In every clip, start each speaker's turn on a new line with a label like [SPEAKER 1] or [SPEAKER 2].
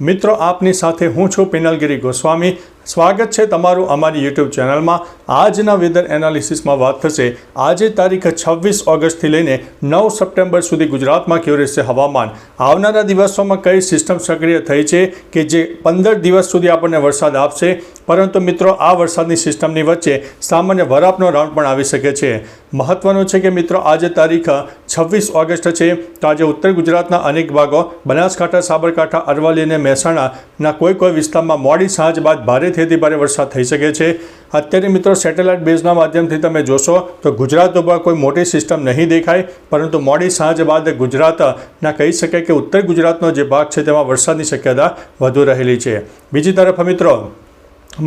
[SPEAKER 1] મિત્રો આપની સાથે હું છું પિનલગીરી ગોસ્વામી। સ્વાગત છે તમારું અમારી યુટ્યુબ ચેનલમાં। આજના વેધર એનાલિસિસમાં વાત થશે આજે તારીખ 26 ઓગસ્ટથી લઈને 9 સપ્ટેમ્બર સુધી ગુજરાતમાં કેવું રહેશે હવામાન। આવનારા દિવસોમાં કઈ સિસ્ટમ સક્રિય થઈ છે કે જે 15 દિવસ સુધી આપણને વરસાદ આપશે, પરંતુ મિત્રો આ વરસાદની સિસ્ટમની વચ્ચે સામાન્ય વરાપનો રાઉન્ડ પણ આવી શકે છે। મહત્વનું છે કે મિત્રો આજે તારીખ 26 ઓગસ્ટ છે, તો આજે ઉત્તર ગુજરાતના અનેક ભાગો, બનાસકાંઠા, સાબરકાંઠા, અરવલ્લી અને મહેસાણાના કોઈ વિસ્તારમાં મોડી સાંજ બાદ ભારેથી ભારે વરસાદ થઈ શકે છે। અત્યારે મિત્રો સેટેલાઇટ બેઝના માધ્યમથી તમે જોશો તો ગુજરાત ઉપર કોઈ મોટી સિસ્ટમ નહીં દેખાય, પરંતુ મોડી સાંજ બાદ ગુજરાતના કહી શકાય કે ઉત્તર ગુજરાતનો જે ભાગ છે તેમાં વરસાદની શક્યતા વધુ રહેલી છે। બીજી તરફ મિત્રો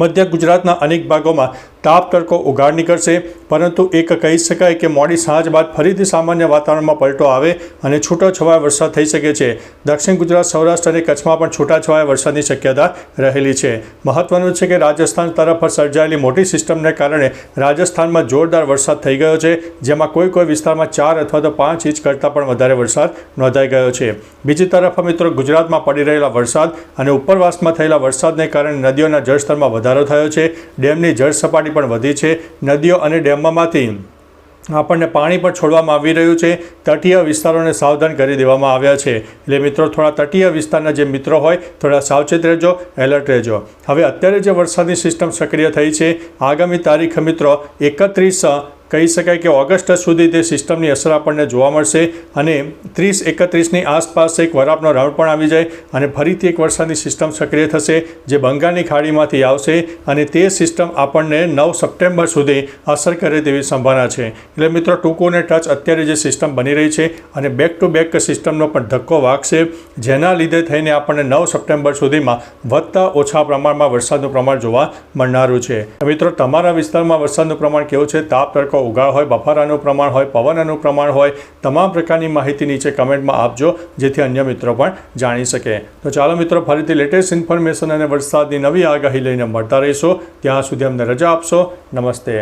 [SPEAKER 1] મધ્ય ગુજરાતના અનેક ભાગોમાં તાપ તડકો ઉઘાડ નીકળશે, પરંતુ એક કહી શકાય કે મોડી સાંજ બાદ ફરીથી સામાન્ય વાતાવરણમાં પલટો આવે અને છૂટોછવાયો વરસાદ થઈ શકે છે। દક્ષિણ ગુજરાત, સૌરાષ્ટ્ર અને કચ્છમાં પણ છૂટાછવાયા વરસાદની શક્યતા રહેલી છે। મહત્વનું છે કે રાજસ્થાન તરફ સર્જાયેલી મોટી સિસ્ટમને કારણે રાજસ્થાનમાં જોરદાર વરસાદ થઈ ગયો છે, જેમાં કોઈ વિસ્તારમાં 4 અથવા તો 5 ઇંચ કરતાં પણ વધારે વરસાદ નોંધાઈ ગયો છે। બીજી તરફ મિત્રો ગુજરાતમાં પડી રહેલા વરસાદ અને ઉપરવાસમાં થયેલા વરસાદને કારણે નદીઓના જળસ્તરમાં વધારો થયો છે, ડેમની જળ સપાટી પણ વધી છે, નદીઓ અને ડેમમાંથી આપણને પાણી પણ છોડવામાં આવી રહ્યું છે। તટીય વિસ્તારોને સાવધાન કરી દેવામાં આવ્યા છે, એટલે મિત્રો થોડા તટીય વિસ્તારના જે મિત્રો હોય થોડા સાવચેત રહેજો, એલર્ટ રહેજો। હવે અત્યારે જે વરસાદની સિસ્ટમ સક્રિય થઈ છે, આગામી તારીખ મિત્રો 31 કહી શકાય કે ઓગસ્ટ સુધી તે સિસ્ટમની અસર આપણને જોવા મળશે અને 30-31ની આસપાસ એક વરાપનો રાઉન્ડ પણ આવી જાય અને ફરીથી એક વરસાદની સિસ્ટમ સક્રિય થશે, જે બંગાળની ખાડીમાંથી આવશે અને તે સિસ્ટમ આપણને 9 સપ્ટેમ્બર સુધી અસર કરે તેવી સંભાવના છે। એટલે મિત્રો ટૂંકોને ટચ અત્યારે જે સિસ્ટમ બની રહી છે અને બેક ટુ બેક સિસ્ટમનો પણ ધક્કો વાગશે, જેના લીધે થઈને આપણને 9 સપ્ટેમ્બર સુધીમાં વધતા ઓછા પ્રમાણમાં વરસાદનું પ્રમાણ જોવા મળનારું છે। મિત્રો તમારા વિસ્તારમાં વરસાદનું પ્રમાણ કેવું છે, તાપ તડકો ઉઘાડ હોય, બફારાનું પ્રમાણ હોય, પવનનું પ્રમાણ હોય, તમામ પ્રકારની માહિતી નીચે કમેન્ટમાં આપજો, જેથી અન્ય મિત્રો પણ જાણી શકે। તો ચાલો મિત્રો ફરીથી લેટેસ્ટ ઇન્ફોર્મેશન અને વરસાદની નવી આગાહી લઈને મળતા રહીશું। ત્યાં સુધી અમને રજા આપશો। નમસ્તે।